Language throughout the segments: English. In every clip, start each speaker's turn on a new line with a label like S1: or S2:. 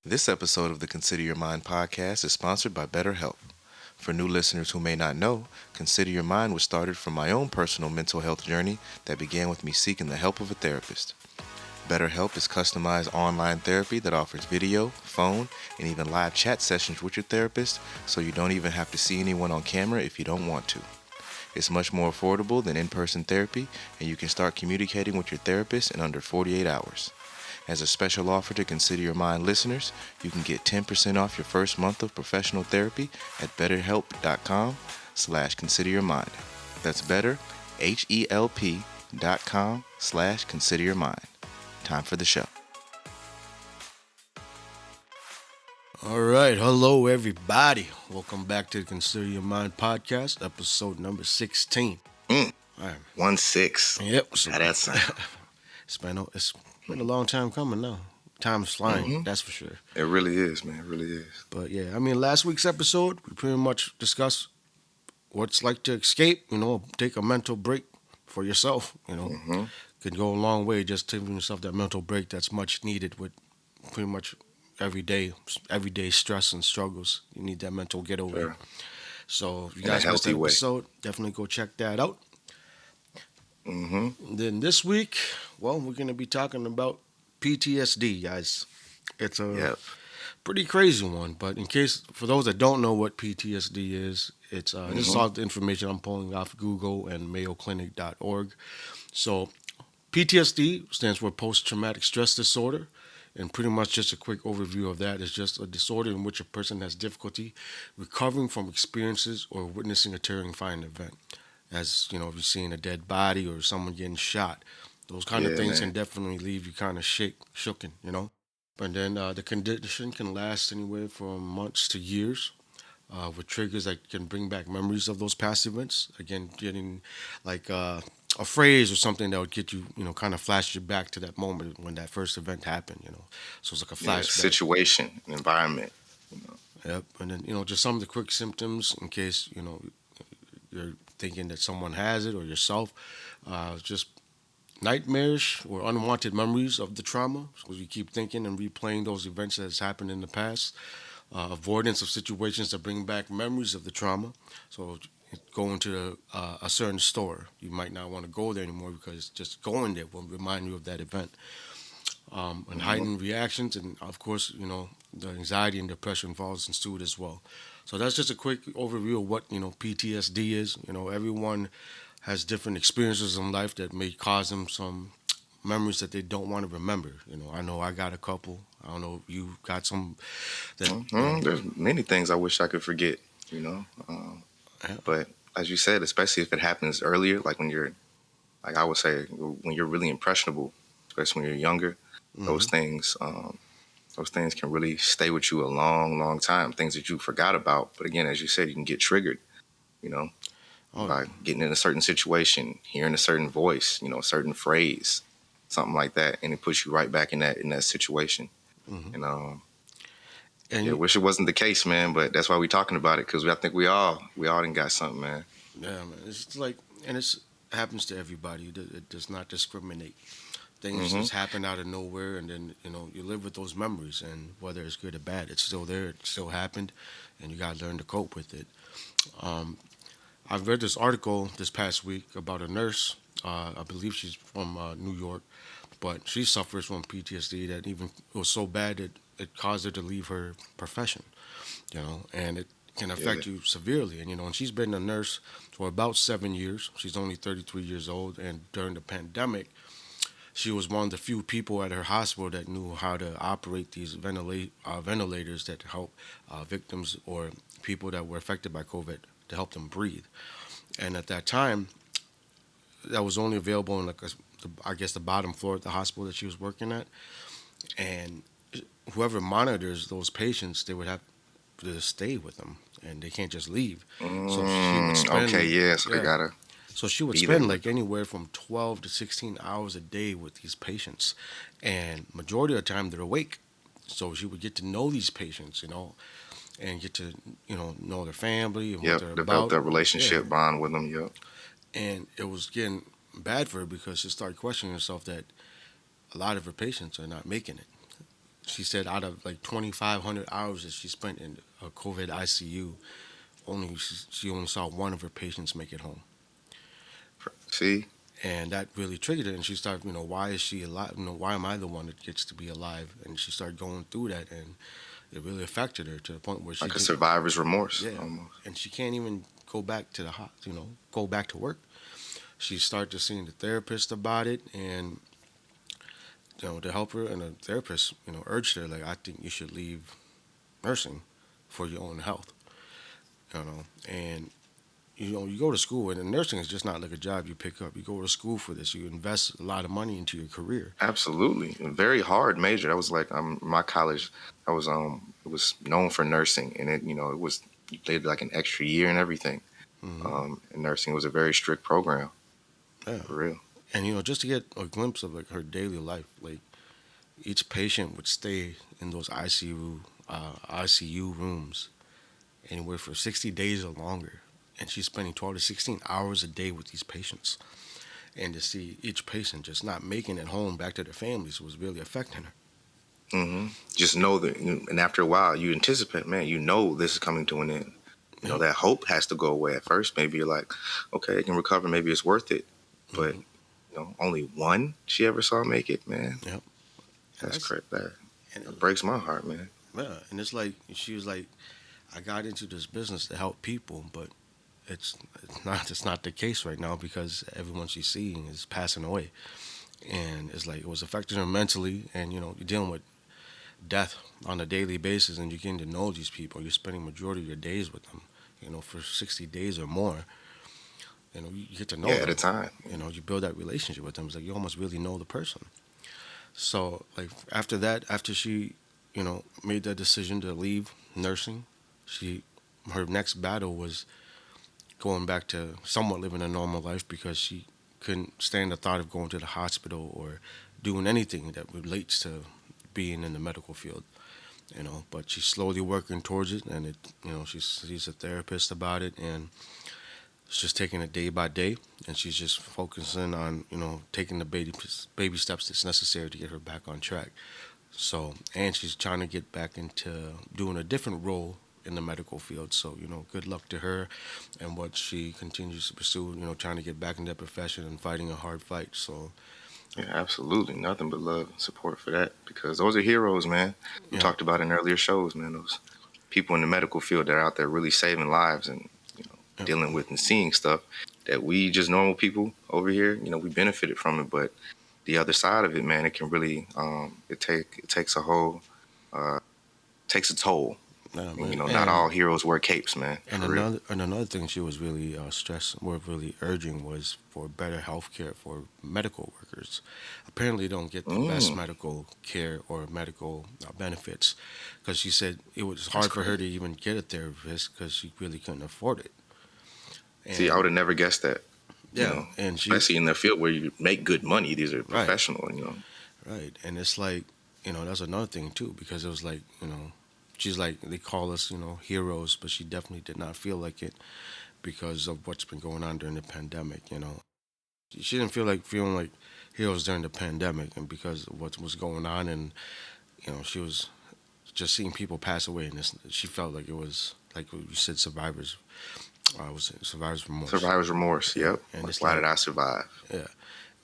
S1: This episode of the Consider Your Mind podcast is sponsored by BetterHelp. For new listeners who may not know, Consider Your Mind was started from my own personal mental health journey that began with me seeking the help of a therapist. BetterHelp is customized online therapy that offers video, phone, and even live chat sessions with your therapist, so you don't even have to see anyone on camera if you don't want to. It's much more affordable than in-person therapy, and you can start communicating with your therapist in under 48 hours. As a special offer to Consider Your Mind listeners, you can get 10% off your first month of professional therapy at betterhelp.com/consideryourmind. That's better, HELP.com/consideryourmind. Time for the show.
S2: All right, hello everybody. Welcome back to the Consider Your Mind podcast, episode number 16.
S1: Mm,
S2: All right.
S1: 1-6.
S2: Yep. So
S1: How that sound?
S2: it's been a long time coming now. Time's flying, that's for sure.
S1: It really is, man. It really is.
S2: But yeah, last week's episode, we pretty much discussed what it's like to escape, take a mental break for yourself, Could go a long way just giving yourself that mental break that's much needed with pretty much everyday stress and struggles. You need that mental getaway.
S1: Sure.
S2: So if you
S1: In a
S2: guys missed
S1: healthy
S2: that
S1: way.
S2: episode, definitely go check that out.
S1: Mm-hmm.
S2: Then this week, we're going to be talking about PTSD, guys. It's a
S1: Yep.
S2: pretty crazy one, but for those that don't know what PTSD is, it's this is all the information I'm pulling off Google and MayoClinic.org. So PTSD stands for post-traumatic stress disorder. And pretty much just a quick overview of that is just a disorder in which a person has difficulty recovering from experiences or witnessing a terrifying event. As, if you're seeing a dead body or someone getting shot, those kind of
S1: Yeah,
S2: things
S1: man.
S2: can definitely leave you kind of shooken. And then the condition can last anywhere from months to years, with triggers that can bring back memories of those past events. Again, getting like a phrase or something that would get you, kind of flash you back to that moment when that first event happened. So it's like a
S1: Yeah,
S2: flashback.
S1: situation, environment.
S2: Yep. And then, just some of the quick symptoms in case, you're thinking that someone has it or yourself. Just nightmarish or unwanted memories of the trauma. Because you keep thinking and replaying those events that has happened in the past. Avoidance of situations that bring back memories of the trauma. So going to a certain store, you might not want to go there anymore because just going there will remind you of that event. And heightened reactions, and of course, the anxiety and depression falls ensued as well. So that's just a quick overview of what PTSD is. Everyone has different experiences in life that may cause them some memories that they don't want to remember. I know I got a couple. I don't know if you got some that.
S1: There's many things I wish I could forget,
S2: Yeah.
S1: But as you said, especially if it happens earlier, like when you're, like I would say, when you're really impressionable, especially when you're younger, those
S2: Mhm.
S1: things, those things can really stay with you a long, long time. Things that you forgot about, but again, as you said, you can get triggered, you know,
S2: Oh,
S1: by getting in a certain situation, hearing a certain voice, a certain phrase, something like that, and it puts you right back in that situation.
S2: hmm
S1: And
S2: and
S1: yeah, wish it wasn't the case, man. But that's why we're talking about it, because I think we all done got something, man.
S2: yeah, man, it's like, and it happens to everybody. It does not discriminate. Things
S1: Hmm.
S2: just happen out of nowhere, and then you live with those memories, and whether it's good or bad, it's still there. It still happened, and you got to learn to cope with it. Um, I've read this article this past week about a nurse. I believe she's from New York, but she suffers from PTSD that even it was so bad that it caused her to leave her profession. And it can
S1: Yeah,
S2: affect you severely. And she's been a nurse for about 7 years. She's only 33 years old, and during the pandemic, she was one of the few people at her hospital that knew how to operate these ventilators that help victims or people that were affected by COVID to help them breathe. And at that time, that was only available in I guess the bottom floor at the hospital that she was working at. And whoever monitors those patients, they would have to stay with them, and they can't just leave. So she would
S1: okay,
S2: spend,
S1: yeah. So they
S2: yeah.
S1: gotta
S2: So she would
S1: be there
S2: spend
S1: with
S2: like
S1: them.
S2: anywhere from 12 to 16 hours a day with these patients, and majority of the time they're awake. So she would get to know these patients, and get to know their family and what
S1: Yep,
S2: they're
S1: develop
S2: about.
S1: that
S2: Yeah,
S1: relationship bond with them. Yep.
S2: and it was getting bad for her because she started questioning herself that a lot of her patients are not making it. She said out of like 2,500 hours that she spent in a COVID ICU, she only saw one of her patients make it home.
S1: See,
S2: And that really triggered her, and she started, why is she alive? Why am I the one that gets to be alive? And she started going through that, and it really affected her to the point where she
S1: like a
S2: did,
S1: survivor's remorse
S2: yeah,
S1: almost.
S2: and she can't even go back to go back to work. She started to seeing the therapist about it, and to help her, and the therapist, urged her like, I think you should leave nursing for your own health, and you go to school, and nursing is just not like a job you pick up. You go to school for this. You invest a lot of money into your career.
S1: Absolutely, a very hard major. That was like my college. I was it was known for nursing, and it was you did like an extra year and everything.
S2: Hmm.
S1: And nursing was a very strict program
S2: Yeah,
S1: for real.
S2: and just to get a glimpse of like her daily life, like each patient would stay in those ICU rooms anywhere for 60 days or longer, and she's spending 12 to 16 hours a day with these patients. And to see each patient just not making it home back to their families was really affecting her.
S1: Just know that, and after a while, you anticipate, man. You know this is coming to an end.
S2: Yep.
S1: That hope has to go away at first. Maybe you're like, okay, it can recover. Maybe it's worth it. But
S2: Hmm.
S1: only one she ever saw make it, man.
S2: Yep. And
S1: That's
S2: that's
S1: crazy. That,
S2: and
S1: that breaks my heart, man.
S2: yeah, and it's like she was like, I got into this business to help people, but it's not the case right now because everyone she's seeing is passing away, and it's like it was affecting her mentally, and you're dealing with death on a daily basis, and you're getting to know these people. You're spending majority of your days with them, for 60 days or more. You get to know
S1: Yeah,
S2: them.
S1: at a time.
S2: You build that relationship with them. It's like you almost really know the person. So like after that, after she, made that decision to leave nursing, she her next battle was going back to somewhat living a normal life because she couldn't stand the thought of going to the hospital or doing anything that relates to being in the medical field. But she's slowly working towards it, and she's a therapist about it, and it's just taking it day by day, and she's just focusing on taking the baby steps that's necessary to get her back on track. So, and she's trying to get back into doing a different role in the medical field. So, good luck to her and what she continues to pursue, trying to get back into that profession and fighting a hard fight. So,
S1: Yeah, absolutely. Nothing but love and support for that because those are heroes, man. We
S2: yeah,
S1: talked about in earlier shows, man. Those people in the medical field that are out there really saving lives and
S2: yeah,
S1: dealing with and seeing stuff that we just normal people over here, we benefited from it. But the other side of it, man, it can really it takes a whole uh, takes a toll.
S2: yeah,
S1: And,
S2: man.
S1: not all heroes wear capes, man,
S2: And
S1: for real.
S2: another thing she was really really urging was for better health care for medical workers. Apparently, they don't get the best
S1: Mm,
S2: medical care or medical benefits because she said it was
S1: that's
S2: hard for her to
S1: crazy.
S2: even get a therapist because she really couldn't afford it.
S1: See, I would
S2: And
S1: have never guessed that.
S2: yeah, and she
S1: Especially in the field where you make good money. These are
S2: right,
S1: professional.
S2: right, and it's like that's another thing too because it was like she's like they call us heroes, but she definitely did not feel like it because of what's been going on during the pandemic. She didn't feel like feeling like heroes during the pandemic, and because of what was going on, and she was just seeing people pass away, and she felt like it was like you said, survivors. Was it survivors remorse?
S1: Survivor's remorse.
S2: Yeah,
S1: Yep.
S2: and
S1: Like,
S2: it's
S1: why did
S2: like
S1: I survive?
S2: yeah,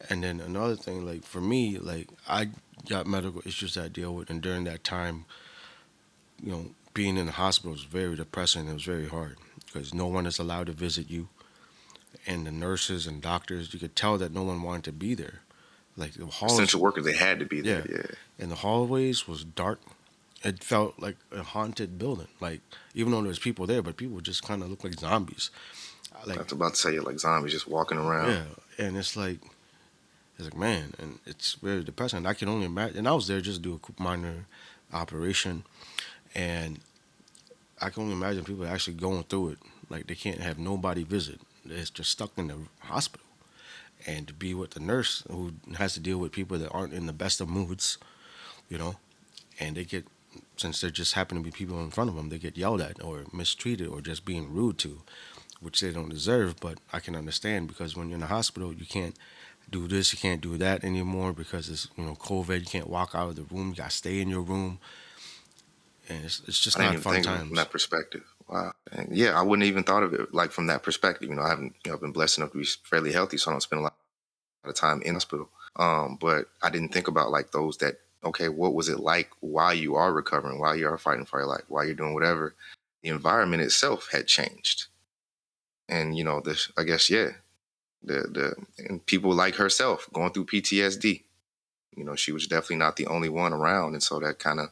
S2: and then another thing, like for me, like I got medical issues that I deal with, and during that time, being in the hospital was very depressing. It was very hard because no one is allowed to visit you, and the nurses and doctors, you could tell that no one wanted to be there. Like the halls,
S1: Essential workers, they had to be there.
S2: yeah,
S1: Yeah.
S2: and the hallways was dark. It felt like a haunted building. Like even though there was people there, but people just kind of looked like zombies.
S1: I
S2: Like
S1: was about to say, like zombies just walking around.
S2: yeah, and it's like man, and it's very depressing. I can only imagine. And I was there just to do a minor operation, and I can only imagine people actually going through it. Like they can't have nobody visit. They're just stuck in the hospital, and to be with the nurse who has to deal with people that aren't in the best of moods, you know, and they get since there just happen to be people in front of them, they get yelled at or mistreated or just being rude to, which they don't deserve. But I can understand because when you're in the hospital, you can't do this, you can't do that anymore because it's COVID. You can't walk out of the room. You got to stay in your room, and it's
S1: I
S2: just
S1: didn't
S2: not
S1: even
S2: fun
S1: think of it from
S2: times.
S1: that perspective. Wow. And yeah, I wouldn't even thought of it like from that perspective. I haven't, been blessed enough to be fairly healthy, so I don't spend a lot of time in the hospital. But I didn't think about like those that, okay, what was it like while you are recovering, while you are fighting for your life, while you're doing whatever? The environment itself had changed. And, this, I guess, yeah, and people like herself going through PTSD. She was definitely not the only one around. And so that kind of,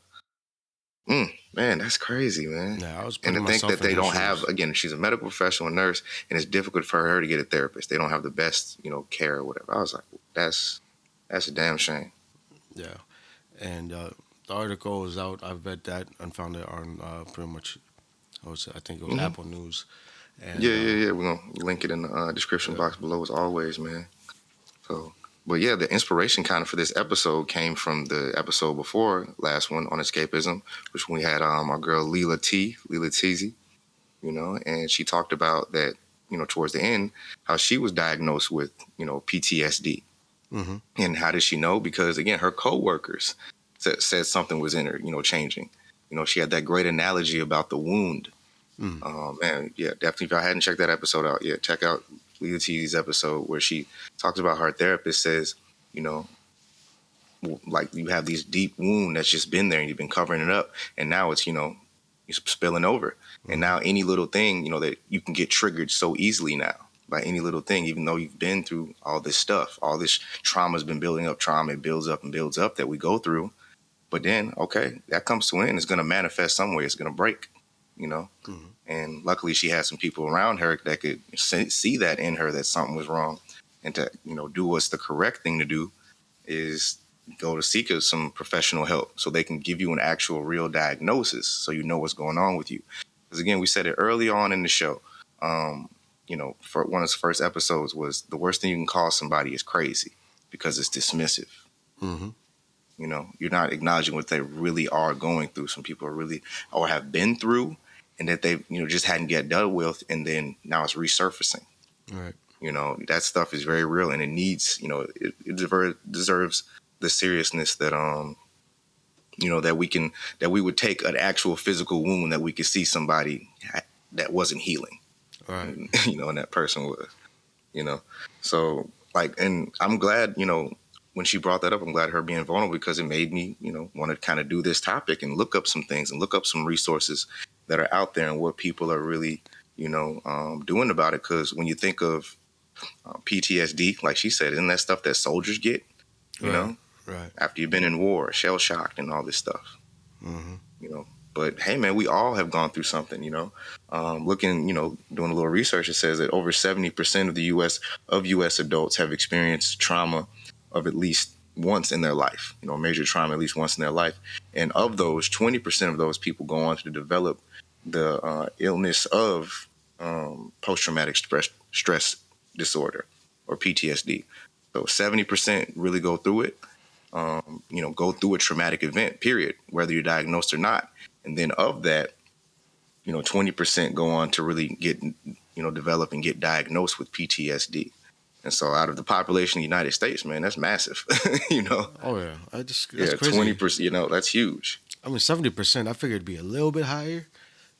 S1: man, that's crazy, man.
S2: Yeah, I was
S1: And to
S2: putting
S1: think that
S2: myself in
S1: they
S2: her
S1: don't have,
S2: shoes.
S1: again, she's a medical professional, a nurse, and it's difficult for her to get a therapist. They don't have the best, care or whatever. I was like, that's a damn shame.
S2: Yeah, and the article is out. I've read that and found it on pretty much. I think it was
S1: Hmm.
S2: Apple News,
S1: Yeah,
S2: and
S1: yeah, yeah. We're gonna link it in the description
S2: yeah,
S1: box below as always, man. So, but yeah, the inspiration kind of for this episode came from the episode before last one on escapism, which we had our girl Leela Teasy, and she talked about that, towards the end, how she was diagnosed with, PTSD.
S2: hmm
S1: And how did she know? Because again, her coworkers said something was in her, changing. She had that great analogy about the wound.
S2: mm,
S1: Man, yeah, definitely. If I hadn't checked that episode out, yeah, check out Leah T's episode where she talks about her therapist says, you know, like you have these deep wound that's just been there and you've been covering it up, and now it's spilling over, and
S2: hmm
S1: now any little thing, that you can get triggered so easily now by any little thing, even though you've been through all this stuff, all this trauma's been building up, trauma it builds up and builds up that we go through, but then okay, that comes to an end, it's going to manifest some way, it's going to break, you know.
S2: hmm
S1: And luckily, she had some people around her that could see that in her that something was wrong, and to do what's the correct thing to do is go to seek some professional help so they can give you an actual real diagnosis so you know what's going on with you. Because again, we said it early on in the show. Um, for one of the first episodes was the worst thing you can call somebody is crazy because it's dismissive.
S2: hmm
S1: You're not acknowledging what they really are going through. Some people are really or have been through, and that they just hadn't get dealt with, and then now it's resurfacing.
S2: Right.
S1: That stuff is very real, and it needs it deserves the seriousness that that we would take an actual physical wound that we could see somebody that wasn't healing,
S2: Right.
S1: and, and that person was. you know. So like, and I'm glad, when she brought that up, I'm glad her being vulnerable because it made me, want to kind of do this topic and look up some things and look up some resources that are out there and what people are really, doing about it. Because when you think of PTSD, like she said, isn't that stuff that soldiers get, you
S2: Right.
S1: know,
S2: Right.
S1: after you've been in war, shell shocked and all this stuff,
S2: hmm
S1: you know. But hey, man, we all have gone through something, Looking, doing a little research, it says that over 70% of the U.S. adults have experienced trauma of at least once in their life, major trauma at least once in their life. And of those, 20% of those people go on to develop the illness of post-traumatic stress disorder or PTSD. So 70% really go through it, go through a traumatic event, period, whether you're diagnosed or not. And then of that, 20% go on to really get, develop and get diagnosed with PTSD. And so out of the population of the United States, man, that's massive,
S2: Oh yeah. That's
S1: Yeah,
S2: crazy.
S1: 20%, that's huge.
S2: 70%. I figured it'd be a little bit higher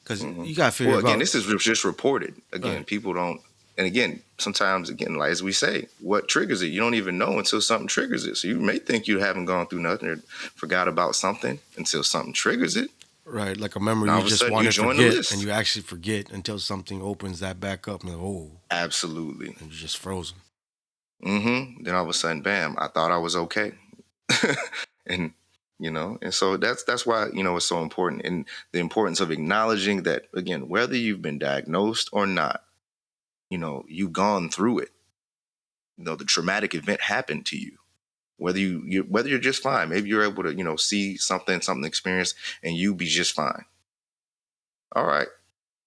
S2: because
S1: Hmm.
S2: you got to figure
S1: Well, again,
S2: about.
S1: this is just reported. Again,
S2: Right.
S1: people don't, and again, sometimes, again, like as we say, what triggers it? You don't even know until something triggers it. So you may think you haven't gone through nothing or forgot about something until something triggers it.
S2: Right. Like a
S1: And
S2: memory
S1: all
S2: you
S1: of a
S2: just
S1: sudden
S2: want
S1: you
S2: to
S1: join the
S2: forget, and
S1: list.
S2: you actually forget until something opens that back up, and like, oh,
S1: Absolutely.
S2: and you're just frozen.
S1: Then all of a sudden, bam, I thought I was okay. and and so that's why it's so important, and the importance of acknowledging that, again, whether you've been diagnosed or not, you've gone through it. The traumatic event happened to you. Whether you're just fine, maybe you're able to see something experience and you be just fine. All right,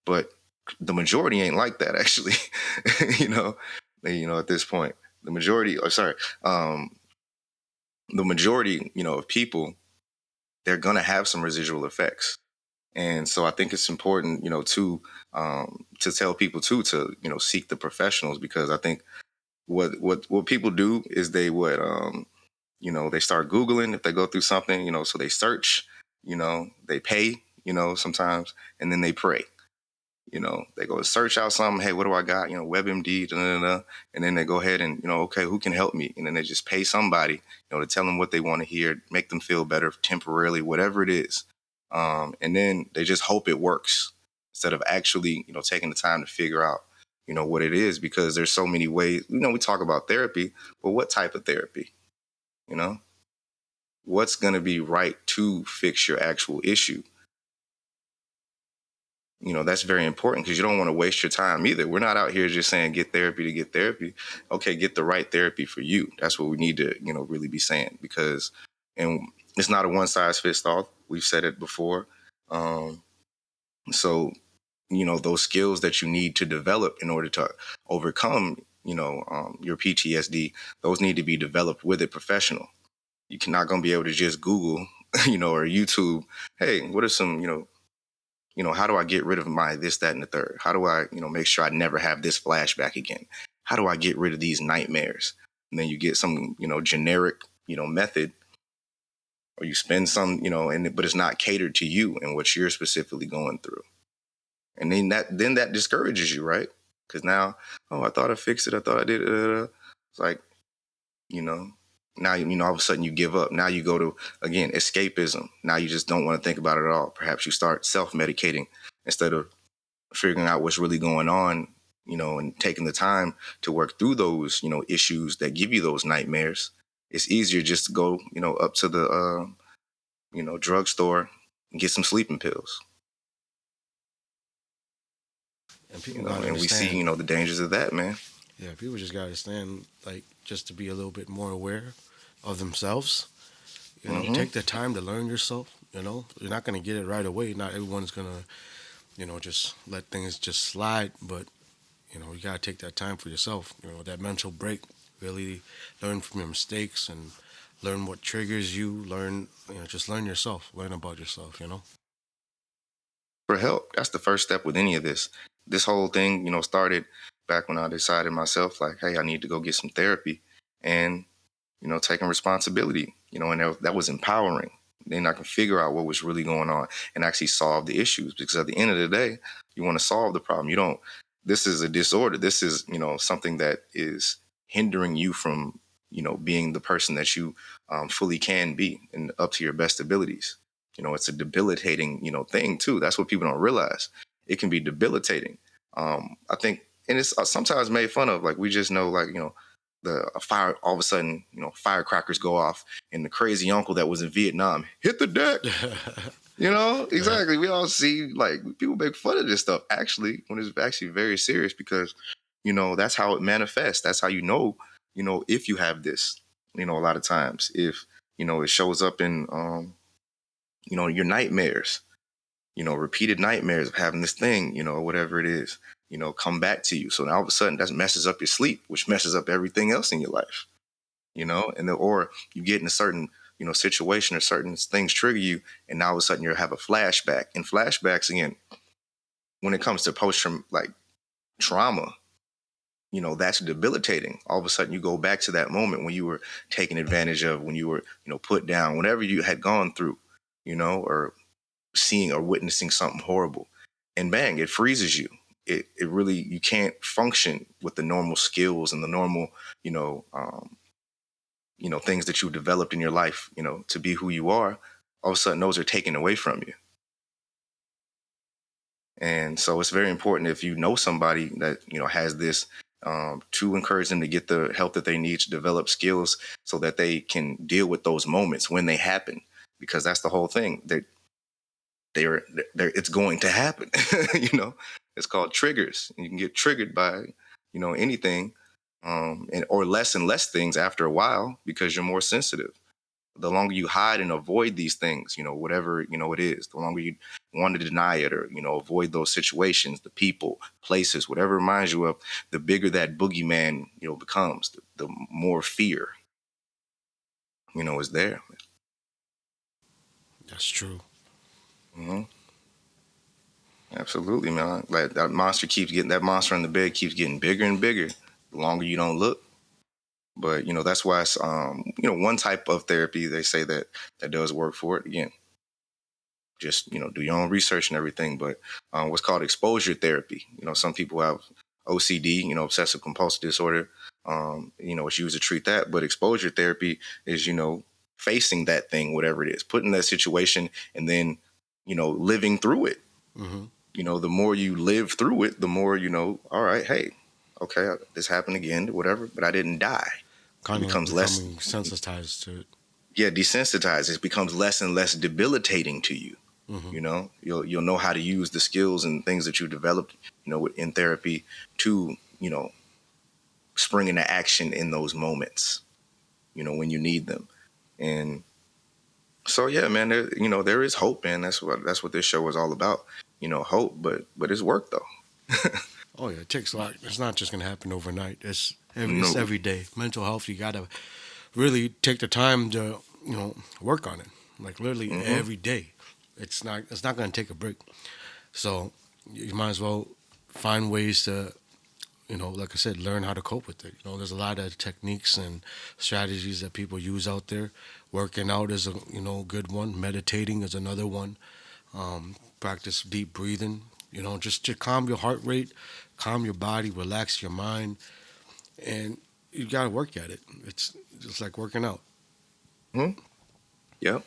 S1: but the majority ain't like that, actually. you know at this point, the majority, or sorry, um the majority, of people, they're going to have some residual effects. And so I think it's important, to tell people too, to, seek the professionals, because I think what people do is they would they start Googling if they go through something, so they search, they pay, sometimes, and then they pray. They go search out something. Hey, what do I got? WebMD, da, da, da, and then they go ahead and, okay, who can help me? And then they just pay somebody, to tell them what they want to hear, make them feel better temporarily, whatever it is. And then they just hope it works instead of actually, taking the time to figure out, what it is, because there's so many ways. We talk about therapy, but what type of therapy? You know, what's going to be right to fix your actual issue? That's very important, because you don't want to waste your time either. We're not out here just saying get therapy to get therapy. Okay, get the right therapy for you. That's what we need to, really be saying, because, and it's not a one size fits all. We've said it before. So, those skills that you need to develop in order to overcome, your PTSD, those need to be developed with a professional. You're not going to be able to just Google, or YouTube, hey, what are some, how do I get rid of my this, that, and the third? How do I, make sure I never have this flashback again? How do I get rid of these nightmares? And then you get some, generic, method, or you spend some, but it's not catered to you and what you're specifically going through. And then that discourages you, right? Because now, oh, I thought I fixed it. I thought I did it. It's like, now, all of a sudden you give up. Now you go to, again, escapism. Now you just don't want to think about it at all. Perhaps you start self-medicating instead of figuring out what's really going on, and taking the time to work through those, issues that give you those nightmares. It's easier just to go, up to the, drugstore and get some sleeping pills.
S2: And people
S1: And we see, the dangers of that, man.
S2: Yeah, people just gotta understand, like, just to be a little bit more aware of themselves. Take the time to learn yourself. You're not gonna get it right away. Not everyone's gonna, just let things just slide. But you gotta take that time for yourself. That mental break. Really learn from your mistakes and learn what triggers you. Just learn yourself. Learn about yourself.
S1: For help, that's the first step with any of this. This whole thing, started back when I decided myself, like, hey, I need to go get some therapy, and taking responsibility, and that was empowering. Then I can figure out what was really going on and actually solve the issues, because at the end of the day, you want to solve the problem. You don't, this is a disorder. This is, something that is hindering you from, being the person that you fully can be and up to your best abilities. It's a debilitating, thing too. That's what people don't realize. It can be debilitating. I think, and it's sometimes made fun of. Like, we just know, like, the fire, all of a sudden, firecrackers go off, and the crazy uncle that was in Vietnam hit the deck. Exactly. We all see, like, people make fun of this stuff actually, when it's actually very serious, because, that's how it manifests. That's how if you have this, a lot of times, if, it shows up in, your nightmares, repeated nightmares of having this thing, or whatever it is, come back to you. So now all of a sudden that messes up your sleep, which messes up everything else in your life, or you get in a certain, situation, or certain things trigger you, and now all of a sudden you have a flashback. And flashbacks, again, when it comes to like trauma, that's debilitating. All of a sudden you go back to that moment when you were taken advantage of, when you were, put down, whenever you had gone through, or seeing or witnessing something horrible, and bang, it freezes you. It really, you can't function with the normal skills and the normal, things that you've developed in your life, to be who you are. All of a sudden those are taken away from you. And so it's very important, if you know somebody that, has this, to encourage them to get the help that they need to develop skills so that they can deal with those moments when they happen, because that's the whole thing. They're it's going to happen. It's called triggers. You can get triggered by, anything, or less and less things after a while, because you're more sensitive. The longer you hide and avoid these things, whatever, it is, the longer you want to deny it, or, avoid those situations, the people, places, whatever it reminds you of, the bigger that boogeyman, becomes, the more fear, is there.
S2: That's true.
S1: Mm-hmm. Absolutely, man. Like, that monster in the bed keeps getting bigger and bigger the longer you don't look.
S3: But that's why it's one type of therapy they say that does work for it. Again, just do your own research and everything. But what's called exposure therapy. Some people have OCD, obsessive compulsive disorder. It's used to treat that. But exposure therapy is facing that thing, whatever it is, putting that situation, and then living through it.
S2: Mm-hmm.
S3: The more you live through it, the more all right, hey, okay, this happened again, whatever, but I didn't die. It
S2: Kind of like
S3: becomes less,
S2: becoming sensitized to it.
S3: yeah, desensitized. It becomes less and less debilitating to you.
S2: Mm-hmm.
S3: You'll know how to use the skills and things that you developed, in therapy to, spring into action in those moments, when you need them. And so, yeah, man, there is hope, man. That's what this show is all about. Hope, but it's work though.
S2: Oh yeah, it takes a lot. It's not just gonna happen overnight.
S3: No.
S2: It's every day. Mental health, you gotta really take the time to work on it. Like literally
S3: Mm-hmm.
S2: every day. It's not gonna take a break. So you might as well find ways to like I said, learn how to cope with it. There's a lot of techniques and strategies that people use out there. Working out is a good one. Meditating is another one. Practice deep breathing. Just to calm your heart rate, calm your body, relax your mind, and you got to work at it. It's just like working out.
S3: Mm-hmm. Yep.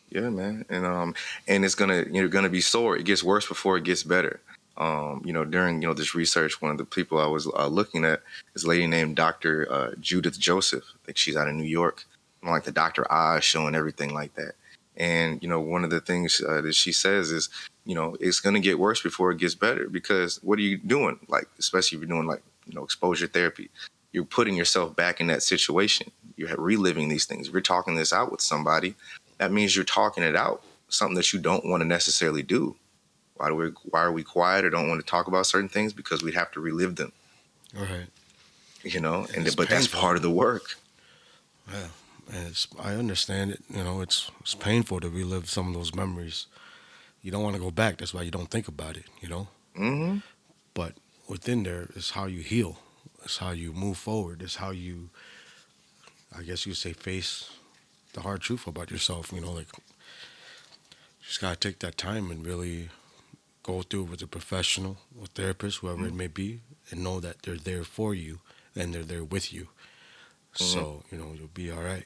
S3: Yeah, man, and it's gonna you're gonna be sore. It gets worse before it gets better. During this research, one of the people I was looking at is a lady named Dr. Judith Joseph. I think she's out of New York, like the Dr. Oz show and everything like that. And one of the things that she says is, it's gonna get worse before it gets better, because what are you doing? Like, especially if you're doing like exposure therapy, you're putting yourself back in that situation. You're reliving these things. If you're talking this out with somebody, that means you're talking it out, something that you don't want to necessarily do. Why are we quiet or don't want to talk about certain things? Because we'd have to relive them,
S2: All right.
S3: and
S2: It's
S3: but that's
S2: painful.
S3: part of the work.
S2: Yeah. And I understand it. It's painful to relive some of those memories. You don't want to go back. That's why you don't think about it.
S3: Mm-hmm.
S2: But within there is how you heal. It's how you move forward. It's how you, I guess you say, face the hard truth about yourself. Like you just gotta take that time and really go through it with a professional, a therapist, whoever it may be, and know that they're there for you and they're there with you.
S3: Mm-hmm.
S2: So you'll be all right.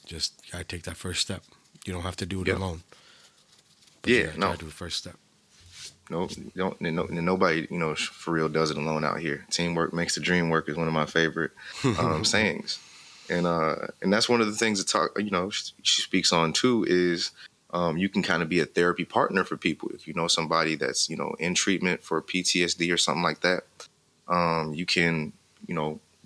S2: Just gotta take that first step. You don't have to do it
S3: Yep.
S2: alone, but you
S3: Yeah.
S2: gotta try
S3: No.
S2: to do the first step.
S3: No. Nobody. For real does it alone out here. Teamwork makes the dream work is one of my favorite sayings, and that's one of the things that she speaks on too is. You can kind of be a therapy partner for people. If you know somebody that's in treatment for PTSD or something like that, you can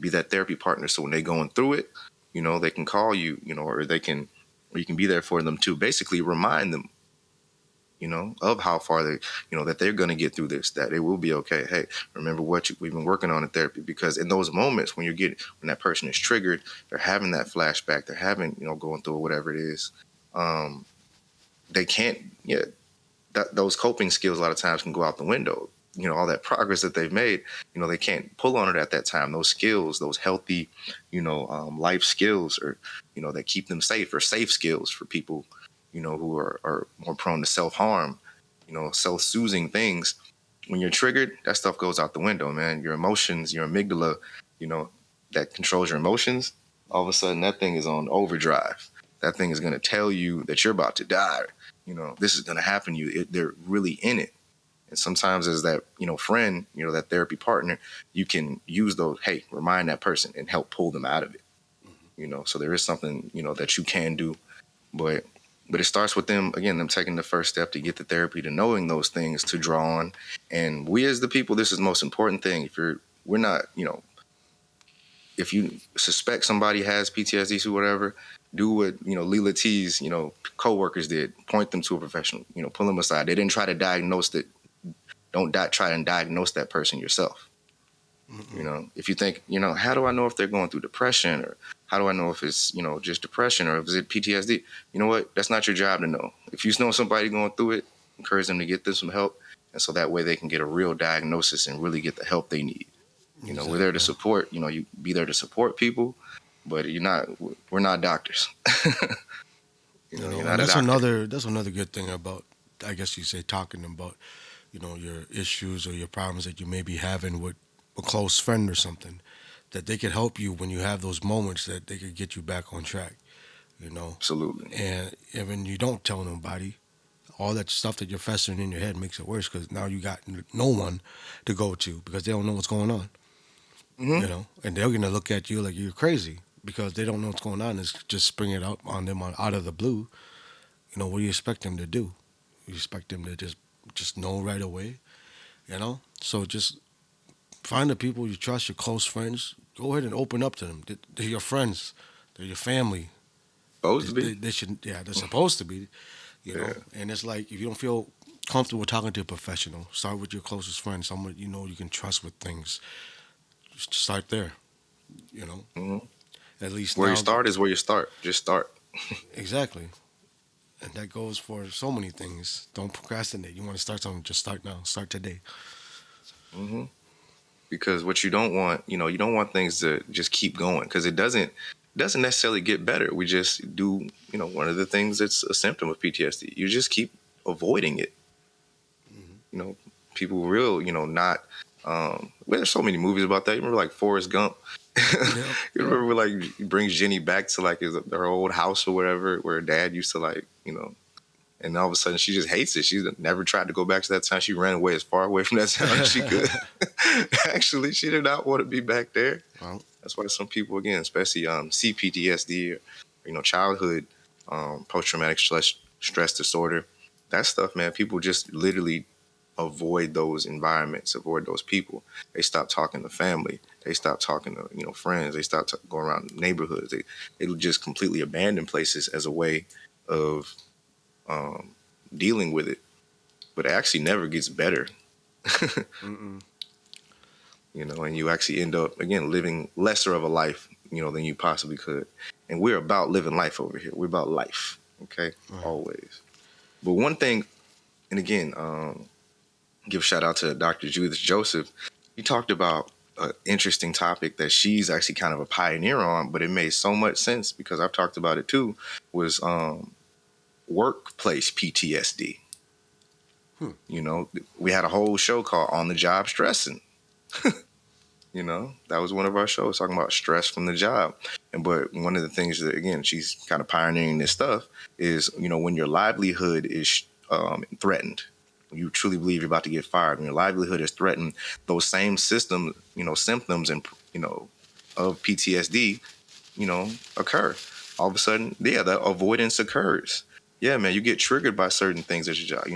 S3: be that therapy partner. So when they're going through it, they can call you, or you can be there for them to basically remind them, of how far they, that they're going to get through this, that it will be okay. Hey, remember what we've been working on in therapy, because in those moments when when that person is triggered, they're having that flashback, they're having, going through whatever it is. They can't, those coping skills a lot of times can go out the window. All that progress that they've made, they can't pull on it at that time. Those skills, those healthy, life skills, or, that keep them safe, or safe skills for people, who are more prone to self-harm, self-soothing things. When you're triggered, that stuff goes out the window, man. Your emotions, your amygdala, you know, that controls your emotions, all of a sudden that thing is on overdrive. That thing is going to tell you that you're about to die. This is going to happen to you. They're really in it. And sometimes as that, friend, that therapy partner, you can use those, hey, remind that person and help pull them out of it. So there is something, that you can do. But it starts with them, again, them taking the first step to get the therapy, to knowing those things to draw on. And we as the people, this is the most important thing. We're not, if you suspect somebody has PTSD or whatever, do what, Leela T's, coworkers did. Point them to a professional, pull them aside. They didn't try to diagnose that. Don't try and diagnose that person yourself. If you think, how do I know if they're going through depression, or how do I know if it's, just depression, or if it's PTSD? You know what? That's not your job to know. If you know somebody going through it, encourage them to get them some help. And so that way they can get a real diagnosis and really get the help they need. We're there to
S2: Exactly.
S3: support, you be there to support people. but we're not doctors. You're
S2: And
S3: not a doctor.
S2: that's another good thing about, I guess you say, talking about, your issues or your problems that you may be having with a close friend or something, that they could help you when you have those moments, that they could get you back on track, you know.
S3: Absolutely.
S2: And when you don't tell nobody, all that stuff that you're festering in your head makes it worse, because now you got no one to go to because they don't know what's going on,
S3: Hmm.
S2: and they're gonna look at you like you're crazy because they don't know what's going on. It's just spring it up on them out of the blue. What do you expect them to do? You expect them to just know right away, So just find the people you trust, your close friends. Go ahead and open up to them. They're your friends. They're your family.
S3: Supposed
S2: They,
S3: to
S2: they,
S3: be.
S2: they should, yeah, they're supposed to be,
S3: Yeah.
S2: And it's like, if you don't feel comfortable talking to a professional, start with your closest friend, someone you can trust with things. Just start there, you know.
S3: Hmm.
S2: At least
S3: Where you
S2: now,
S3: start is where you start. Just start.
S2: exactly. And that goes for so many things. Don't procrastinate. You want to start something, just start now. Start today.
S3: Hmm. Because what you don't want, you don't want things to just keep going, because it doesn't necessarily get better. We just do, one of the things that's a symptom of PTSD. You just keep avoiding it.
S2: Hmm.
S3: You know, people real, not. Well, there's so many movies about that. You remember like Forrest Gump?
S2: Yep.
S3: You
S2: Yep.
S3: remember like he brings Jenny back to like her old house or whatever, where her dad used to like, and all of a sudden she just hates it. She's never tried to go back to that time. She ran away as far away from that town as she could. Actually, she did not want to be back there.
S2: Well,
S3: That's why some people, again, especially CPTSD, or, childhood post-traumatic stress disorder, that stuff, man, people just literally avoid those environments, avoid those people. They stop talking to family. They stop talking to, friends. They stop going around neighborhoods. They just completely abandon places as a way of um, dealing with it. But it actually never gets better.
S2: mm-mm.
S3: And you actually end up, again, living lesser of a life, than you possibly could. And we're about living life over here. We're about life, okay?
S2: Right.
S3: Always. But one thing, and again, give a shout out to Dr. Judith Joseph. He talked about an interesting topic that she's actually kind of a pioneer on, but it made so much sense because I've talked about it too, was workplace PTSD.
S2: Hmm.
S3: We had a whole show called On the Job Stressing. That was one of our shows talking about stress from the job. But one of the things that, again, she's kind of pioneering this stuff is, when your livelihood is threatened, you truly believe you're about to get fired, when your livelihood is threatened, those same symptoms and, of PTSD, occur. All of a sudden, yeah, the avoidance occurs. Yeah, man, you get triggered by certain things at your job,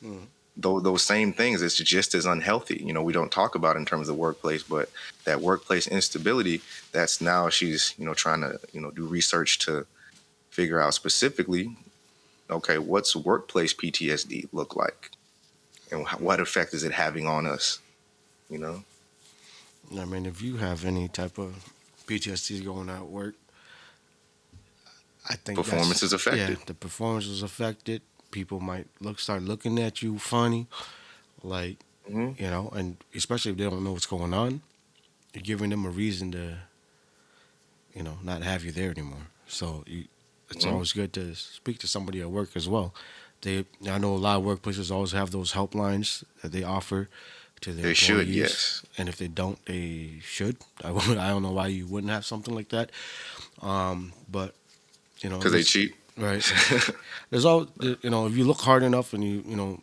S2: Mm.
S3: those same things. It's just as unhealthy. We don't talk about in terms of workplace, but that workplace instability, that's now she's, trying to, do research to figure out specifically, okay, what's workplace PTSD look like? And what effect is it having on us? You know,
S2: I mean, if you have any type of PTSD going at work, I think
S3: performance is affected.
S2: the performance is affected. People might start looking at you funny, like,
S3: Hmm.
S2: and especially if they don't know what's going on, you're giving them a reason to, not have you there anymore. So it's
S3: Hmm.
S2: always good to speak to somebody at work as well. I know a lot of workplaces always have those helplines that they offer to their
S3: They should,
S2: employees,
S3: yes,
S2: and if they don't, they should. I don't know why you wouldn't have something like that. But
S3: because they cheat.
S2: right. There's all if you look hard enough and you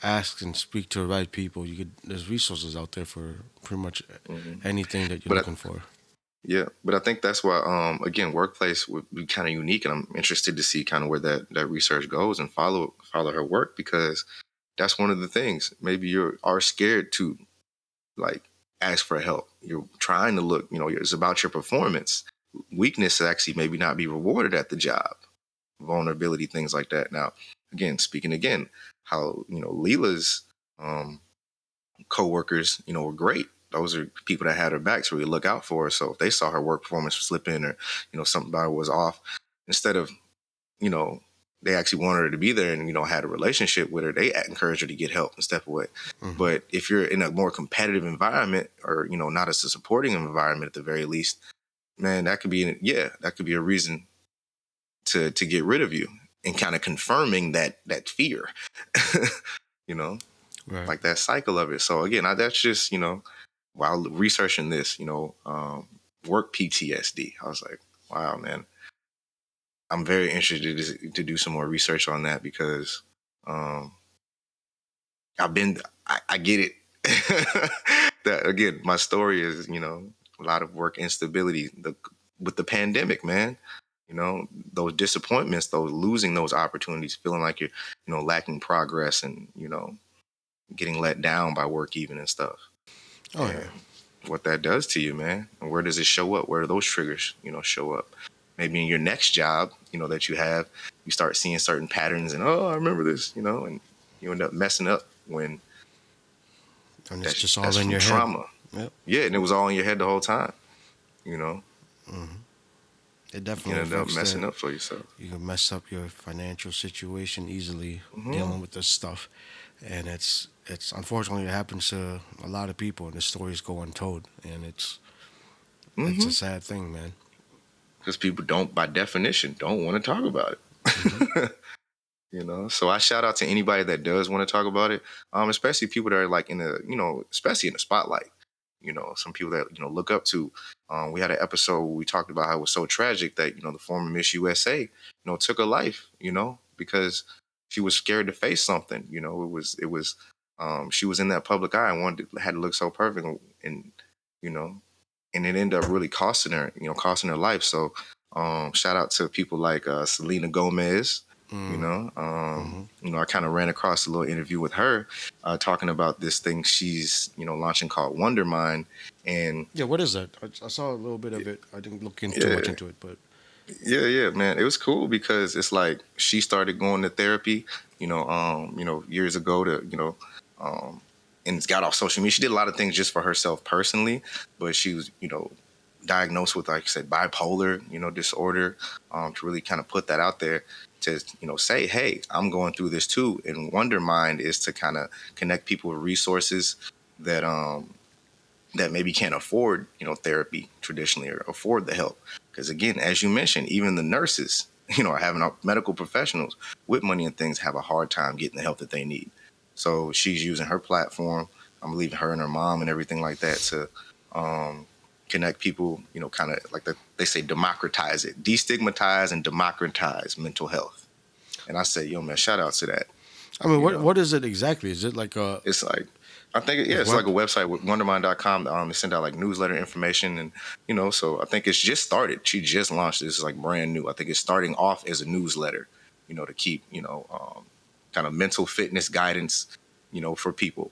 S2: ask and speak to the right people, there's resources out there for pretty much
S3: Hmm.
S2: anything that you're
S3: But
S2: looking for.
S3: yeah, but I think that's why, again, workplace would be kind of unique, and I'm interested to see kind of where that research goes and follow her work, because that's one of the things. Maybe you are scared to like ask for help. You're trying to look, it's about your performance. Weakness actually maybe not be rewarded at the job. Vulnerability, things like that. Now, again, speaking again, how Leela's um, coworkers, were great. Those are people that had her back, so we look out for her. So if they saw her work performance slip in, or something about her was off, instead of you know they actually wanted her to be there and had a relationship with her, they encouraged her to get help and step away.
S2: Hmm.
S3: But if you're in a more competitive environment, or not as a supporting environment at the very least, man, that could be a reason to get rid of you and kind of confirming that fear, you know,
S2: Right.
S3: like that cycle of it. So again, that's just, while researching this, work PTSD, I was like, wow, man, I'm very interested to do some more research on that because um, I get it. That again, my story is, a lot of work instability with the pandemic, man. Those disappointments, those losing those opportunities, feeling like you're, lacking progress and, getting let down by work even and stuff.
S2: Oh
S3: And
S2: yeah.
S3: what that does to you, man. And where does it show up? Where do those triggers, show up? Maybe in your next job, that you have, you start seeing certain patterns and, oh, I remember this, and you end up messing up when
S2: And it's
S3: that's
S2: just all
S3: that's
S2: in
S3: from
S2: your head.
S3: trauma.
S2: Yep.
S3: Yeah, and it was all in your head the whole time. You know,
S2: It
S3: you can
S2: definitely
S3: end up
S2: affects
S3: messing
S2: that.
S3: up for yourself.
S2: You can mess up your financial situation easily
S3: Hmm.
S2: dealing with this stuff, and it's unfortunately it happens to a lot of people, and the stories go untold, and it's a
S3: Hmm.
S2: sad thing, man.
S3: Because people don't, by definition, don't want to talk about
S2: Hmm.
S3: it. So I shout out to anybody that does want to talk about it, especially people that are like especially in the spotlight. Some people that look up to. We had an episode where we talked about how it was so tragic that the former Miss USA, took her life. Because she was scared to face something. It was she was in that public eye and had to look so perfect, and you know, and it ended up really costing her life. So shout out to people like Selena Gomez.
S2: Mm. Hmm.
S3: I kind of ran across a little interview with her talking about this thing she's launching called Wonder Mind, and
S2: Yeah, what is that? I saw a little bit of it. I didn't look in too much
S3: yeah,
S2: into it, but
S3: yeah, man, it was cool because it's like she started going to therapy, years ago to um, and got off social media. She did a lot of things just for herself personally, but she was diagnosed with, like I said, bipolar disorder, to really kind of put that out there to say, hey, I'm going through this too. And Wonder Mind is to kind of connect people with resources that that maybe can't afford therapy traditionally or afford the help, because again, as you mentioned, even the nurses are having medical professionals with money and things have a hard time getting the help that they need. So she's using her platform, I'm believing her and her mom and everything like that, to um, connect people, kind of like they say, democratize it, destigmatize and democratize mental health. And I say, yo, man, shout out to that.
S2: I mean,
S3: you
S2: what
S3: know
S2: what is it exactly? Is it like a
S3: it's like, I think, yeah,
S2: is
S3: it's like
S2: web?
S3: a website with wondermind.com. They send out like newsletter information, and so I think it's just started. She just launched this, like brand new. I think it's starting off as a newsletter, to keep kind of mental fitness guidance, for people.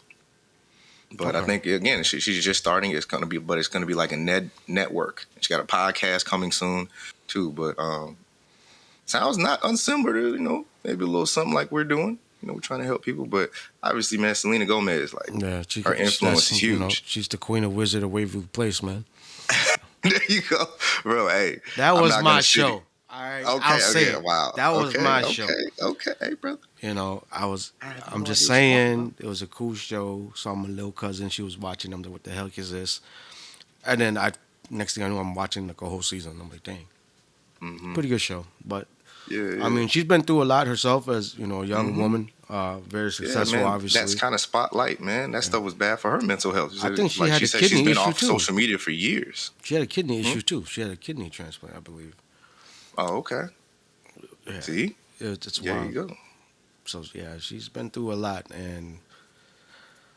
S3: But I
S2: Okay.
S3: think again, she's just starting. It's gonna be like a network. She got a podcast coming soon too. But sounds not unsimilar to maybe a little something like we're doing. We're trying to help people, but obviously, man, Selena Gomez, like,
S2: Yeah,
S3: her
S2: that's
S3: influence is huge.
S2: she's the queen of Wizard of Waverly Place, man.
S3: There you go, bro. Hey,
S2: That
S3: I'm
S2: was
S3: not gonna
S2: my
S3: sit.
S2: show. All right, I'll
S3: Okay,
S2: say
S3: okay,
S2: it.
S3: wow.
S2: That was
S3: Okay,
S2: my show.
S3: okay, okay, brother.
S2: I
S3: I have
S2: I'm
S3: no
S2: just
S3: idea what you're talking about.
S2: saying it was a cool show. Saw my little cousin. She was watching. I'm like, what the hell is this? And then next thing I know, I'm watching like a whole season. I'm like, dang,
S3: Mm-hmm.
S2: pretty good show. But
S3: Yeah,
S2: I
S3: yeah.
S2: mean, she's been through a lot herself as a young
S3: Mm-hmm.
S2: woman. Very
S3: Yeah,
S2: successful,
S3: man. That's
S2: obviously.
S3: kind of spotlight, man. That
S2: Yeah.
S3: stuff was bad for her mental health. She
S2: I
S3: said,
S2: think she
S3: like
S2: had
S3: she
S2: a
S3: said, she's
S2: kidney
S3: been
S2: issue
S3: off
S2: too.
S3: social media for years.
S2: She had a kidney
S3: Hmm?
S2: issue too. She had a kidney transplant, I believe.
S3: Oh, okay.
S2: Yeah,
S3: See,
S2: it's
S3: there
S2: wild.
S3: you go.
S2: So yeah, she's been through a lot, and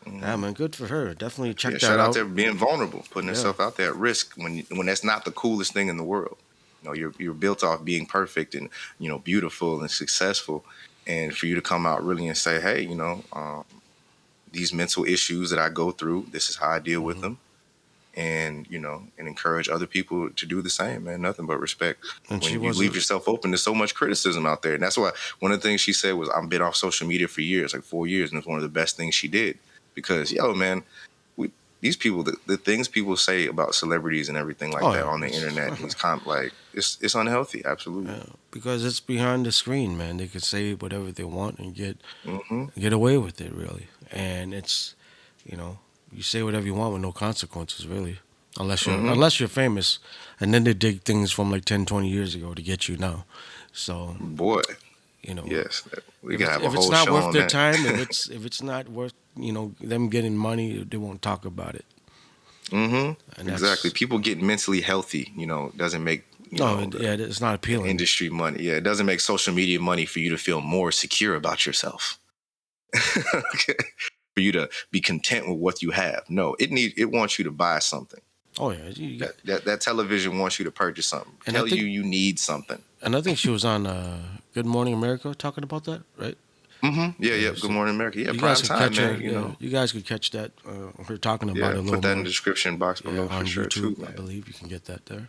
S2: yeah,
S3: Hmm.
S2: man, good for her. Definitely
S3: Yeah,
S2: check that
S3: shout out
S2: out.
S3: to her being vulnerable, putting
S2: Yeah,
S3: herself out there at risk when that's not the coolest thing in the world. You're built off being perfect and beautiful and successful, and for you to come out really and say, hey, these mental issues that I go through, this is how I deal with
S2: hmm
S3: them, and and encourage other people to do the same. Man, nothing but respect.
S2: and she
S3: When you
S2: was
S3: leave
S2: a
S3: yourself open to so much criticism out there, and that's why one of the things she said was, I've been off social media for years, like 4 years, and it's one of the best things she did, because yo, man, we these people, the things people say about celebrities and everything like
S2: oh
S3: that
S2: yeah,
S3: on the internet, and these like it's unhealthy, absolutely.
S2: yeah, because it's behind the screen, man. They can say whatever they want and
S3: Hmm.
S2: get away with it, really. And it's you know you say whatever you want with no consequences, really.
S3: Mm-hmm.
S2: unless you're famous, and then they dig things from like 10, 20 years ago to get you now. So
S3: Boy,
S2: you know,
S3: yes, we could have a
S2: if it's
S3: whole
S2: not
S3: show
S2: worth
S3: on
S2: their
S3: that.
S2: time, if it's not worth them getting money, they won't talk about it. And
S3: Exactly.
S2: that's
S3: People getting mentally healthy, doesn't make,
S2: no,
S3: the,
S2: yeah, it's not
S3: the
S2: appealing.
S3: industry money. Yeah, it doesn't make social media money for you to feel more secure about yourself. Okay. For you to be content with what you have. No, it wants you to buy something.
S2: Oh yeah, you got,
S3: That television wants you to purchase something.
S2: and I
S3: Tell
S2: think
S3: you need something.
S2: and I think she was on Good Morning America talking about that, right?
S3: Yeah,
S2: Yeah,
S3: yep. Good
S2: so
S3: Morning America. Yeah,
S2: you guys
S3: prime
S2: could
S3: time,
S2: catch her.
S3: man.
S2: Yeah, you guys could catch that. Her talking about
S3: Yeah,
S2: it a little
S3: put that in
S2: more.
S3: the description box
S2: Yeah,
S3: below for
S2: on
S3: sure too,
S2: YouTube, I
S3: man.
S2: believe you can get that there.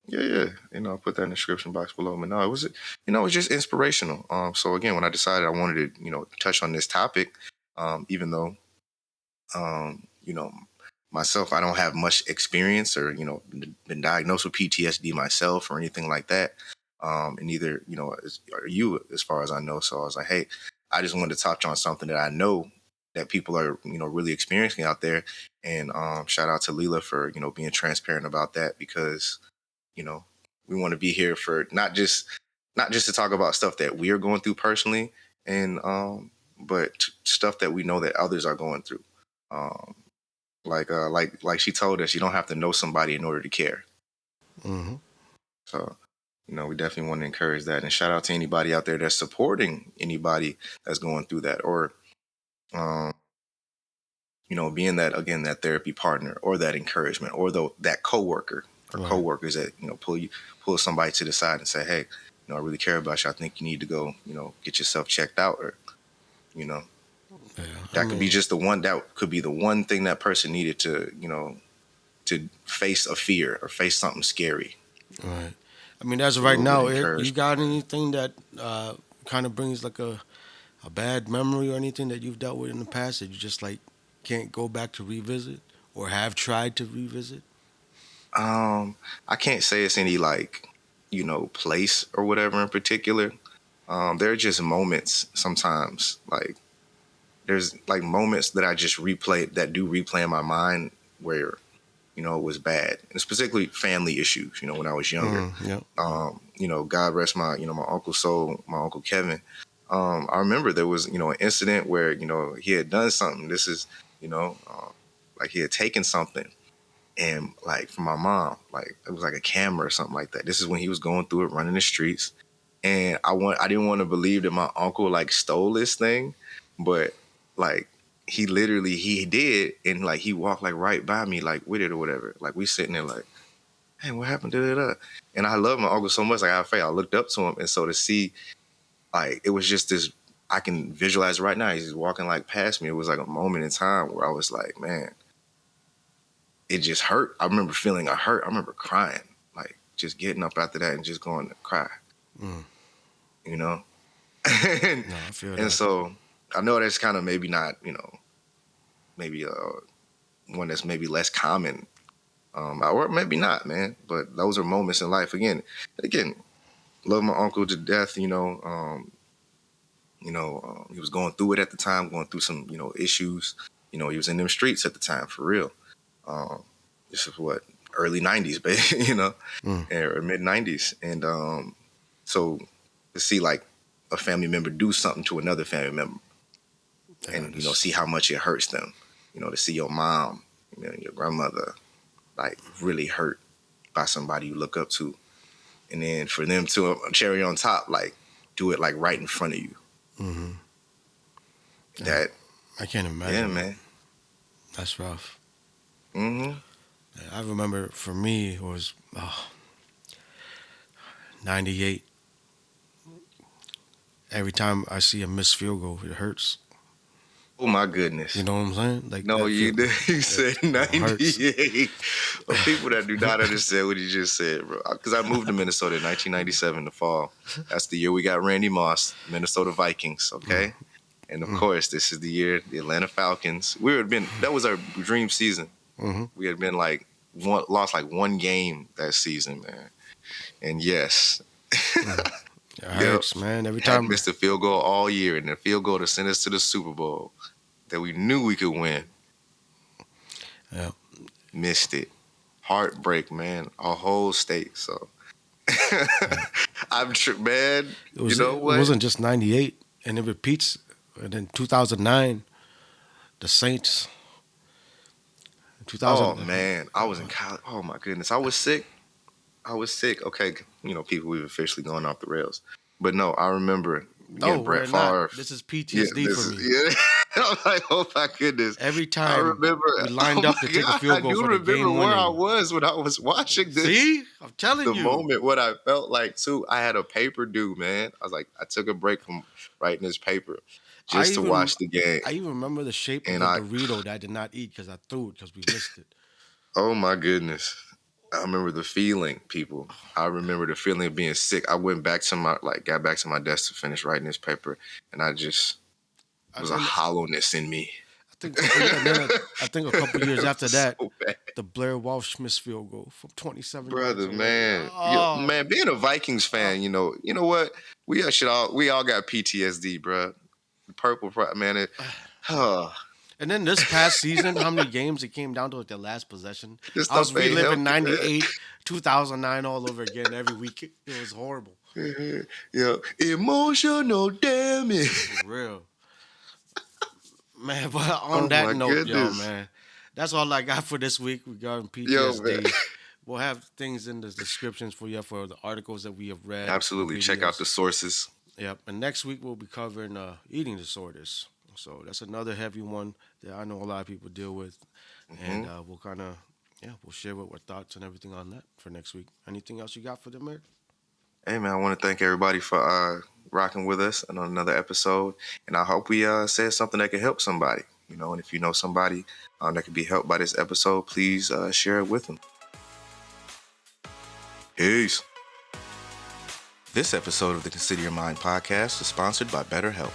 S3: Yeah. I'll put that in the description box below. But no, it was just inspirational. So again, when I decided I wanted to, touch on this topic, even though, myself, I don't have much experience or, been diagnosed with PTSD myself or anything like that. And neither, are you, as far as I know. So I was like, hey, I just wanted to touch on something that I know that people are, really experiencing out there. And shout out to Leela for, being transparent about that because, you know, we want to be here for not just to talk about stuff that we are going through personally and but stuff that we know that others are going through. Um, like she told us, you don't have to know somebody in order to care.
S2: Hmm.
S3: So, we definitely want to encourage that. And shout out to anybody out there that's supporting anybody that's going through that, or um, being that again that therapy partner or that encouragement or that coworker or
S2: Right.
S3: coworkers that pull somebody to the side and say, hey, I really care about you. I think you need to go, get yourself checked out, or you know
S2: Yeah. I
S3: that could be
S2: mean,
S3: just the one thing that person needed to to face a fear or face something scary.
S2: right. I mean, as of
S3: A
S2: right
S3: little bit
S2: now,
S3: of
S2: Eric, you
S3: encouragement.
S2: got anything that kind of brings like a bad memory or anything that you've dealt with in the past that you just like can't go back to revisit or have tried to revisit?
S3: I can't say it's any like, place or whatever in particular. There are just moments sometimes, like there's like moments that I just replay in my mind where, it was bad. And specifically family issues, when I was younger.
S2: Yeah.
S3: God rest my uncle's soul, my uncle Kevin. I remember there was, an incident where, he had done something. This is, like he had taken something and like for my mom, like it was like a camera or something like that. This is when he was going through it, running the streets. And I didn't want to believe that my uncle like stole this thing, but like he did, and like he walked like right by me like with it or whatever. Like we sitting there like, hey, what happened to that? And I love my uncle so much, like I looked up to him, and so to see like it was just this. I can visualize right now. He's just walking like past me. It was like a moment in time where I was like, man, it just hurt. I remember feeling a hurt. I remember crying, like just getting up after that and just going to cry,
S2: Mm.
S3: you know? and,
S2: No, I feel
S3: and
S2: that.
S3: so I know that's kind of maybe not, maybe one that's maybe less common, or maybe not, man. But those are moments in life. Again, love my uncle to death. He was going through it at the time, going through some, issues. He was in them streets at the time for real. Um, this is what early '90s, baby,
S2: Mm.
S3: or mid '90s, and so to see like a family member do something to another family member,
S2: Yeah,
S3: and
S2: this.
S3: see how much it hurts them, to see your mom, your grandmother, like really hurt by somebody you look up to, and then for them to cherry on top, like do it like right in front of you.
S2: Hmm. Yeah,
S3: That
S2: I can't
S3: yeah,
S2: imagine that.
S3: man.
S2: That's rough.
S3: Hmm.
S2: Yeah, I remember for me it was 98. Every time I see a missed field goal, it hurts.
S3: Oh my
S2: You
S3: goodness.
S2: know what I'm saying? Like
S3: No,
S2: that
S3: you
S2: feel.
S3: did. You
S2: It,
S3: said
S2: it hurts.
S3: 98. For people that do not understand what he just said, bro. Because I moved to Minnesota in 1997 in the fall. That's the year we got Randy Moss, Minnesota Vikings,
S2: Mm,
S3: okay? And of
S2: mm,
S3: course, this is the year the Atlanta Falcons. That was our dream season.
S2: hmm.
S3: We had been like lost like one game that season, man. And yes,
S2: Mm. It
S3: yep,
S2: hurts, man. Every
S3: hadn't
S2: time.
S3: missed a field goal all year, and the field goal to send us to the Super Bowl that we knew we could win.
S2: Yeah.
S3: Missed it heartbreak, man, a whole state. So man. You know
S2: It
S3: what?
S2: wasn't just 98, and it repeats. And then 2009, the Saints.
S3: Oh
S2: 2000.
S3: man, I was in college. Oh my goodness, I was sick. Okay, people, we've officially gone off the rails. But no, I remember
S2: No,
S3: again, Brett
S2: we're not.
S3: Favre.
S2: This is
S3: Yeah,
S2: PTSD
S3: this
S2: for
S3: is
S2: me.
S3: yeah. I'm like, oh my goodness.
S2: Every
S3: I
S2: time
S3: remember.
S2: we
S3: Oh
S2: lined up to
S3: my
S2: take a
S3: God, I
S2: field goal
S3: do
S2: for the
S3: remember
S2: game
S3: where I
S2: winning.
S3: was when I was watching this.
S2: See, I'm telling
S3: The
S2: you.
S3: moment, what I felt like too. I had a paper due, man. I was like, I took a break from writing this paper just to watch the game,
S2: I even remember the shape of
S3: and
S2: the Dorito that I did not eat because I threw it because we missed it.
S3: oh my goodness. I remember the feeling, people. I remember the feeling of being sick. I went back to got back to my desk to finish writing this paper, and I just
S2: And
S3: was a
S2: then
S3: hollowness in me.
S2: I think a couple years
S3: It
S2: after
S3: was
S2: that,
S3: so bad.
S2: the Blair Walsh missed field goal from 27 yards
S3: Brother,
S2: away.
S3: man,
S2: Oh,
S3: man, being a Vikings fan, you know what? We all got PTSD, bro. The man.
S2: and then this past season, how many games it came down to like the last possession?
S3: This
S2: I was
S3: stuff ain't
S2: reliving
S3: healthy, man.
S2: 98, 2009 all over again every week. It was horrible.
S3: Yeah, emotional damage.
S2: For real. Man, but on
S3: Oh
S2: that
S3: my
S2: note, y'all,
S3: goodness.
S2: man, that's all I got for this week regarding
S3: Yo, man.
S2: PTSD. We'll have things in the descriptions for you for the articles that we have read.
S3: Absolutely. Check out the sources.
S2: Yep. And next week we'll be covering eating disorders. So that's another heavy one that I know a lot of people deal with. And we'll kind of, we'll share what our thoughts and everything on that for next week. Anything else you got for them, Eric?
S3: Hey, man, I want to thank everybody for rocking with us on another episode. And I hope we said something that could help somebody. And if you know somebody that could be helped by this episode, please share it with them. Peace. This episode of the Consider Your Mind podcast is sponsored by BetterHelp.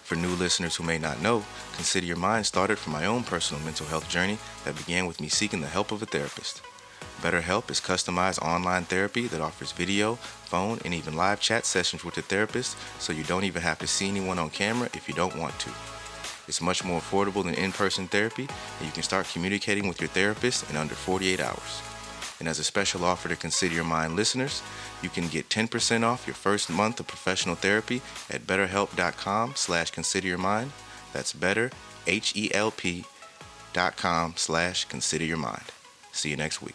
S3: For new listeners who may not know, Consider Your Mind started from my own personal mental health journey that began with me seeking the help of a therapist. BetterHelp is customized online therapy that offers video, phone, and even live chat sessions with the therapist, so you don't even have to see anyone on camera if you don't want to. It's much more affordable than in-person therapy, and you can start communicating with your therapist in under 48 hours. And as a special offer to Consider Your Mind listeners, you can get 10% off your first month of professional therapy at betterhelp.com/consideryourmind. That's betterhelp.com/consideryourmind. See you next week.